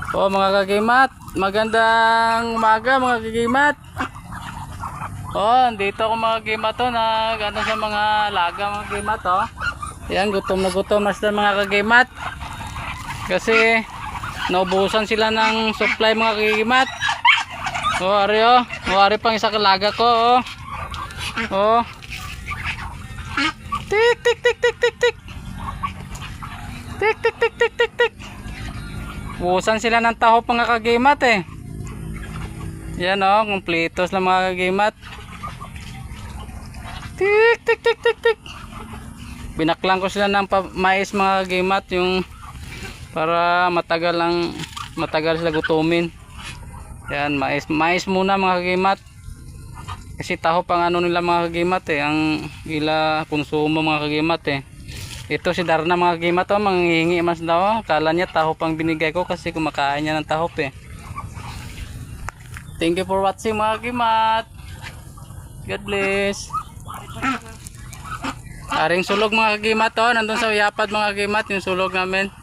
Oh mga kagimat, magandang umaga mga kagimat. Oh, dito ako mga kagimat to, nag-ano sa mga laga mga kagimat oh. Yan, gutom na sila mga kagimat. Kasi naubusan sila ng supply mga kagimat. Oh, ari oh. Oh, ari pang isa kalaga ko oh. Oh. Tik tik tik tik tik tik. Tik tik tik tik tik tik. Busan sila ng taho mga kagimat eh. Yan oh, kumpletos lang mga kagimat. Tik tik tik tik tik. Binaklang ko sila ng mais mga kagimat, yung para matagal sila gutumin. Yan, mais muna mga kagimat. Kasi taho pang ano nila mga kagimat eh, ang ila konsumo mga kagimat eh. Ito si Darna mga kagimat oh, manghihingi mas daw. Kala niya taho pang binigay ko kasi kumakain niya ng taho eh. Thank you for watching mga kagimat. God bless. Aring sulog mga kagimat oh, nandun sa yapad mga kagimat yung sulog namin.